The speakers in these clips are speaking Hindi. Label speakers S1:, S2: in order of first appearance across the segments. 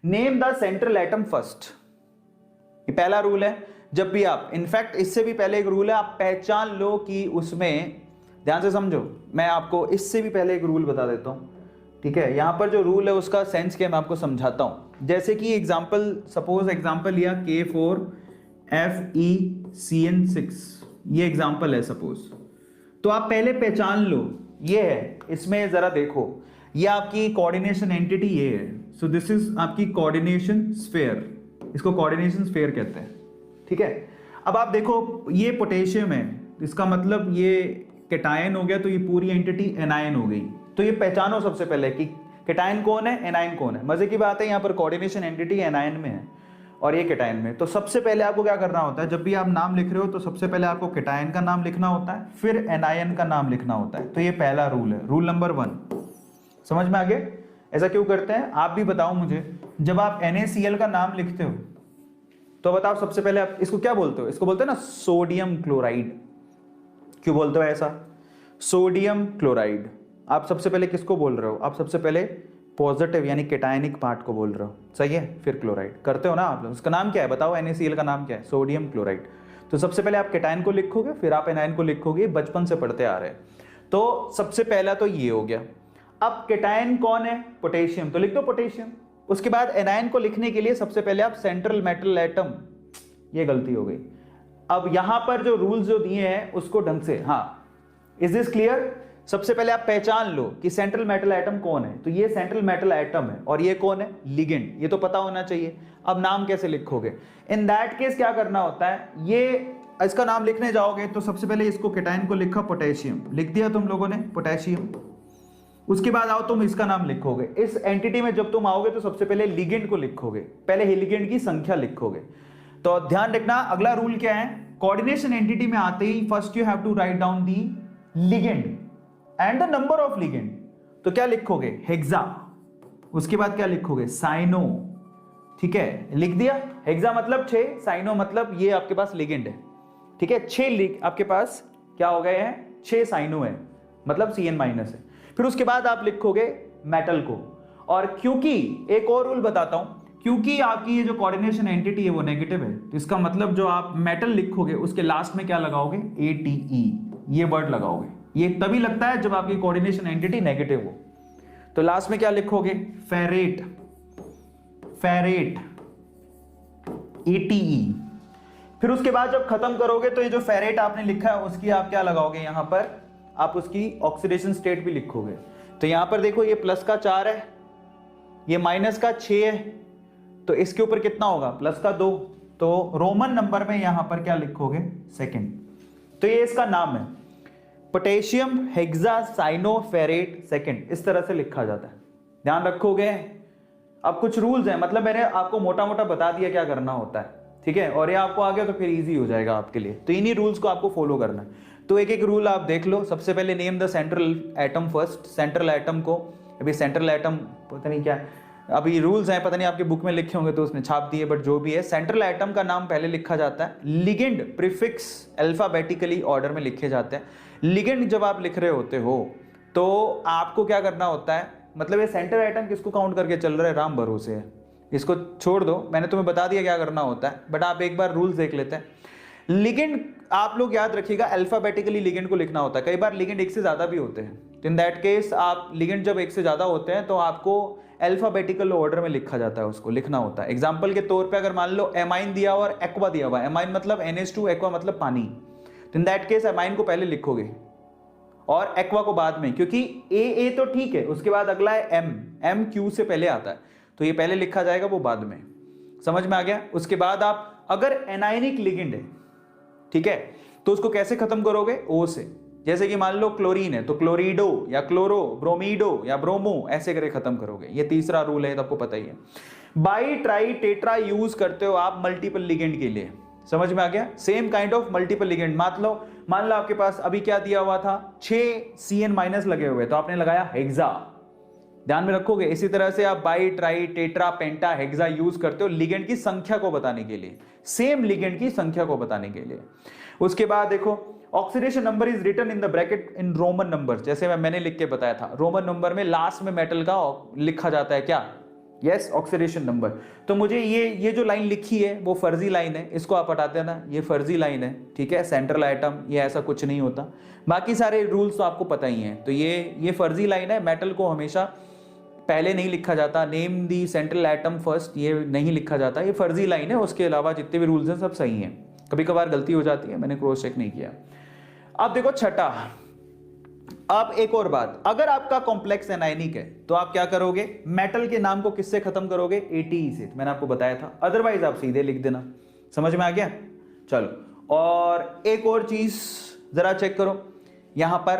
S1: Name the central atom first, ये पहला रूल है। जब भी आप, इनफैक्ट इससे भी पहले एक रूल है, आप पहचान लो कि उसमें, ध्यान से समझो, मैं आपको इससे भी पहले एक रूल बता देता हूं, ठीक है। यहां पर जो रूल है उसका सेंस क्या मैं आपको समझाता हूं। जैसे कि एग्जांपल, सपोज एग्जांपल लिया K4FeCN6, ये एग्जांपल है सपोज। तो आप पहले पहचान लो ये है, इसमें जरा देखो, ये आपकी कोऑर्डिनेशन एंटिटी ये है। सो दिस इज आपकी कोऑर्डिनेशन स्फीयर, इसको कोऑर्डिनेशन स्फीयर कहते हैं, ठीक है। अब आप देखो ये पोटेशियम है, इसका मतलब ये कैटायन हो गया, तो ये पूरी एंटिटी एनायन हो गई। तो ये पहचानो सबसे पहले कि कैटायन कौन है, एनायन कौन है। मजे की बात है, यहाँ पर कोऑर्डिनेशन एंटिटी एनायन में है और ये कैटायन में। तो सबसे पहले आपको क्या करना होता है, जब भी आप नाम लिख रहे हो तो सबसे पहले आपको कैटायन का नाम लिखना होता है, फिर एनायन का नाम लिखना होता है। तो ये पहला रूल है, रूल नंबर 1। समझ में आ गया? ऐसा क्यों करते हैं आप भी बताओ मुझे। जब आप NaCl का नाम लिखते हो तो बताओ सबसे पहले आप इसको क्या बोलते हो? इसको बोलते हैं ना सोडियम क्लोराइड। क्यों बोलते हो ऐसा? Sodium chloride. आप सबसे पहले किसको बोल रहे हो? आप सबसे पहले पॉजिटिव यानी कैटायनिक पार्ट को बोल रहे हो, सही है। फिर क्लोराइड करते हो ना आप लोग। उसका नाम क्या है बताओ? NaCl का नाम क्या है? Sodium chloride. तो सबसे पहले आप कैटायन को लिखोगे, फिर आप एनायन को लिखोगे, बचपन से पढ़ते आ रहे हैं। तो सबसे पहला तो ये हो गया। अब कैटायन कौन है? पोटेशियम, तो लिख दो पोटेशियम। उसके बाद एनायन को लिखने के लिए सबसे पहले आप सेंट्रल मेटल एटम, ये गलती हो गई। अब यहां पर जो रूल्स जो दिए हैं उसको ढंग से, हाँ, इज दिस क्लियर? सबसे पहले आप पहचान लो कि सेंट्रल मेटल एटम कौन है। तो ये सेंट्रल मेटल एटम है और ये कौन है? लिगेंड। ये तो पता होना चाहिए। अब नाम कैसे लिखोगे? इन दैट केस क्या करना होता है, ये इसका नाम लिखने जाओगे तो सबसे पहले इसको कैटायन को लिखा पोटेशियम, लिख दिया तुम लोगों ने पोटेशियम। उसके बाद आओ तुम इसका नाम लिखोगे। इस एंटिटी में जब तुम आओगे तो सबसे पहले लिगेंड को लिखोगे, पहले लिगेंड की संख्या लिखोगे। तो ध्यान रखना, अगला रूल क्या है, कोऑर्डिनेशन एंटिटी में आते ही first you have to write down the legend and the number of legend. तो क्या लिखोगे? हेक्सा। उसके बाद क्या लिखोगे? साइनो। ठीक है, लिख दिया। हेक्सा मतलब 6, साइनो मतलब ये आपके पास लिगेंड है, ठीक है। 6 आपके पास क्या हो गए हैं? 6 साइनो है, मतलब Cn माइनस है। फिर उसके बाद आप लिखोगे मेटल को। और क्योंकि एक और रूल बताता हूं, क्योंकि आपकी ये जो कोऑर्डिनेशन एंटिटी है वो नेगेटिव है, तो इसका मतलब जो आप मेटल लिखोगे उसके लास्ट में क्या लगाओगे? ATE, ये वर्ड लगाओगे। ये तभी लगता है जब आपकी कोऑर्डिनेशन एंटिटी नेगेटिव हो। तो लास्ट में क्या लिखोगे? Ferrate, ferrate, ATE। फिर उसके बाद जब खत्म करोगे तो ये जो फेरेट आपने लिखा है उसकी आप क्या लगाओगे? यहां पर आप उसकी ऑक्सीडेशन स्टेट भी लिखोगे। तो यहां पर देखो ये प्लस का 4 है, ये माइनस का 6 है, तो इसके ऊपर कितना होगा? प्लस का 2। तो रोमन नंबर में यहां पर क्या लिखोगे? सेकंड। तो ये इसका नाम है, पोटेशियम हेक्सासाइनोफेरेट सेकंड, इस तरह से लिखा जाता है। ध्यान रखोगे। अब कुछ रूल्स हैं, मतलब मैंने आपको मोटा मोटा बता दिया क्या करना होता है, ठीक है। और ये आपको आ गया तो फिर इजी हो जाएगा आपके लिए। तो इन्हीं रूल्स को आपको फॉलो करना है। तो एक एक रूल आप देख लो। सबसे पहले name the central atom first. Central atom को, अभी सेंट्रल एटम पता नहीं क्या, अभी रूल्स हैं पता नहीं आपके बुक में लिखे होंगे तो उसने छाप दिए, बट जो भी है सेंट्रल एटम का नाम पहले लिखा जाता है। लिगेंड प्रीफिक्स अल्फाबेटिकली ऑर्डर में लिखे जाते हैं। लिगेंड जब आप लिख रहे होते हो तो आपको क्या करना होता है, मतलब ये सेंट्रल एटम किसको काउंट करके चल रहा है? राम भरोसे है, इसको छोड़ दो, मैंने तुम्हें बता दिया क्या करना होता है, बट आप एक बार रूल्स देख लेते हैं। लिगेंड आप लोग याद रखिएगा, अल्फाबेटिकली लिगेंड को लिखना होता है। कई बार लिगेंड एक से ज्यादा भी होते हैं, तो इन दैट केस आप लिगेंड जब एक से ज्यादा होते हैं तो आपको अल्फाबेटिकल ऑर्डर में लिखा जाता है, उसको लिखना होता है। एग्जांपल के तौर पे अगर मान लो एमाइन दिया और एक्वा दिया हुआ, एमाइन मतलब NH2, एक्वा मतलब पानी, तो इन दैट केस एमाइन को पहले लिखोगे और एक्वा को बाद में, क्योंकि A तो ठीक है, उसके बाद अगला है M Q से पहले आता है, तो ये पहले लिखा जाएगा, वो बाद में। समझ में आ गया? उसके बाद आप अगर एनायनिक लिगेंड है, ठीक है, तो उसको कैसे खत्म करोगे? O से। जैसे कि मान लो क्लोरीन है तो क्लोरीडो या क्लोरो, ब्रोमीडो या ब्रोमो, ऐसे करके खत्म करोगे। ये तीसरा रूल है, तो आपको पता ही है। बाई ट्राई टेट्रा यूज करते हो आप मल्टीपल लिगेंड के लिए। समझ में आ गया? Same kind of multiple ligand. मान लो आपके पास अभी क्या दिया हुआ था? 6 Cn माइनस लगे हुए, तो आपने लगाया हेक्सा। ध्यान में रखोगे। इसी तरह से आप by try tetra penta hexa use करते हो लिगेंड की संख्या को बताने के लिए, सेम लिगेंड की संख्या को बताने के लिए। उसके बाद देखो, oxidation number is written in the bracket in roman number. जैसे मैंने लिख के बताया था, रोमन नंबर में लास्ट में मेटल का लिखा जाता है क्या? Yes, oxidation number. तो मुझे ये जो लाइन लिखी है वो फर्जी लाइन है, इसको आप हटा देना, ये फर्जी लाइन है, ठीक है। सेंट्रल एटम ये ऐसा कुछ नहीं होता, बाकी सारे रूल्स तो आपको पता ही हैं। तो ये फर्जी लाइन है, मेटल को हमेशा पहले नहीं लिखा जाता, name the central atom first, ये नहीं लिखा जाता, ये फर्जी लाइन है। उसके अलावा जितने भी रूल्स हैं सब सही हैं, कभी कभार गलती हो जाती है, मैंने क्रॉस चेक नहीं किया। अब देखो छठा, अब एक और बात, अगर आपका कॉम्प्लेक्स एनायनिक है तो आप क्या करोगे, मेटल के नाम को किससे खत्म करोगे, ATE से, मैंने आपको बताया था। अदरवाइज आप सीधे लिख देना, समझ में आ गया। चलो, और एक और चीज जरा चेक करो, यहां पर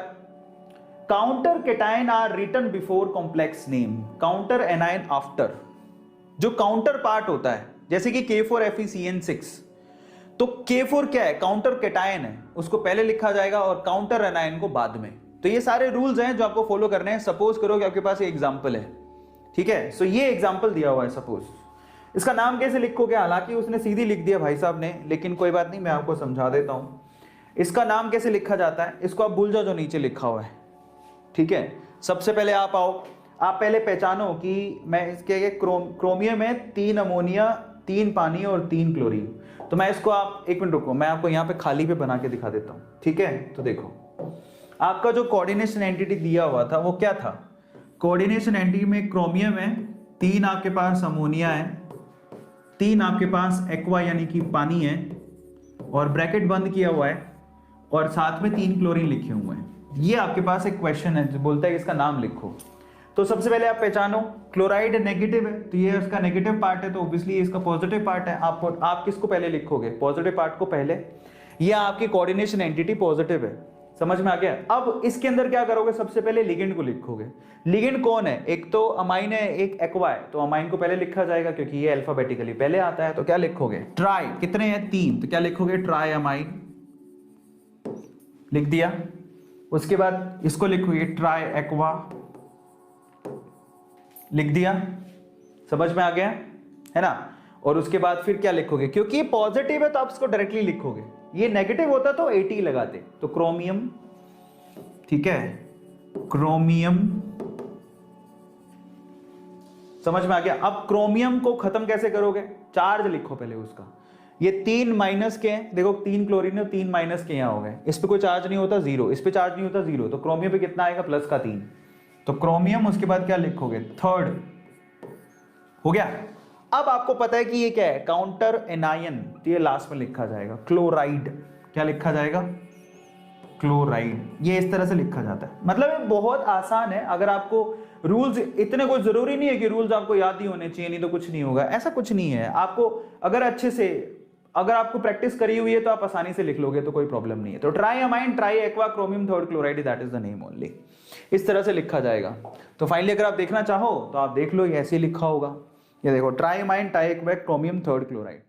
S1: counter cation are written before complex name, counter anion after. जो काउंटर पार्ट होता है, जैसे कि K4FeCN6, तो K4 क्या है, काउंटर केटायन है, उसको पहले लिखा जाएगा और काउंटर एनायन को बाद में। तो ये सारे रूल्स हैं जो आपको फॉलो करने हैं। सपोज करो कि आपके पास एक एग्जांपल है, ठीक है। सो ये एग्जांपल दिया हुआ है, सपोज इसका नाम कैसे लिखोगे, हालांकि उसने सीधी लिख दिया भाई साहब ने, लेकिन कोई बात नहीं, मैं आपको समझा देता हूं इसका नाम कैसे लिखा जाता है। इसको आप भूल जाओ जो नीचे लिखा हुआ है, ठीक है। सबसे पहले आप आओ, आप पहले पहचानो कि मैं इसके क्रोमियम है 3 अमोनिया 3 पानी और 3 क्लोरीन। तो मैं इसको, आप एक मिनट रुको, मैं आपको यहाँ पे खाली पे बना के दिखा देता हूँ, ठीक है। तो देखो, आपका जो कोऑर्डिनेशन एंटिटी दिया हुआ था वो क्या था, कोऑर्डिनेशन एंटिटी में क्रोमियम है, 3 आपके पास अमोनिया है, 3 आपके पास एक्वा यानी कि पानी है, और ब्रैकेट बंद किया हुआ है, और साथ में 3 क्लोरीन लिखे हुए हैं। ये आपके पास एक क्वेश्चन है जो बोलता है कि इसका नाम लिखो। तो सबसे पहले आप पहचानो, क्लोराइड नेगेटिव है, तो ये उसका नेगेटिव पार्ट है, तो ऑब्वियसली इसका पॉजिटिव पार्ट है। आप किसको पहले लिखोगे, पॉजिटिव पार्ट को पहले। ये आपकी कोऑर्डिनेशन एंटिटी पॉजिटिव है, समझ में आ गया। अब इसके अंदर क्या करोगे, सबसे पहले लिगेंड को लिखोगे। लिगेंड कौन है, एक तो अमाइन है, एक एक्वा है, तो अमाइन को पहले लिखा जाएगा क्योंकि ये अल्फाबेटिकली पहले आता है। तो क्या लिखोगे, ट्राई, कितने हैं 3, तो क्या लिखोगे, ट्राई अमाइन, लिख दिया। उसके बाद इसको लिखोगे ट्राई एक्वा, लिख दिया, समझ में आ गया है ना। और उसके बाद फिर क्या लिखोगे, क्योंकि ये पॉजिटिव है तो आप इसको डायरेक्टली लिखोगे, ये नेगेटिव होता तो ATE लगाते, तो क्रोमियम, ठीक है, क्रोमियम, समझ में आ गया। अब क्रोमियम को खत्म कैसे करोगे, चार्ज लिखो पहले उसका। ये 3 माइनस के हैं, देखो 3 क्लोरीन है, 3 माइनस के यहां हो गए, इस पे कोई चार्ज नहीं होता 0, इस पे चार्ज नहीं होता 0, तो क्रोमियम पे कितना आएगा, प्लस का 3, तो क्रोमियम। उसके बाद क्या लिखोगे, थर्ड, हो गया। अब आपको पता है कि ये क्या है, काउंटर एनायन, तो ये लास्ट में लिखा जाएगा क्लोराइड, क्या लिखा जाएगा, क्लोराइड। ये इस तरह से लिखा जाता है, मतलब ये बहुत आसान है। अगर आपको रूल्स इतने, कोई जरूरी नहीं है कि रूल्स आपको याद ही होने चाहिए नहीं तो कुछ नहीं होगा, ऐसा कुछ नहीं है। आपको अगर अच्छे से, अगर आपको प्रैक्टिस करी हुई है तो आप आसानी से लिख लोगे, तो कोई प्रॉब्लम नहीं है। तो try amine, try aqua, chromium third chloride, that is the name only, इस तरह से लिखा जाएगा। तो फाइनली अगर आप देखना चाहो तो आप देख लो, ये ऐसे लिखा होगा, ये देखो try amine, try aqua, chromium third chloride.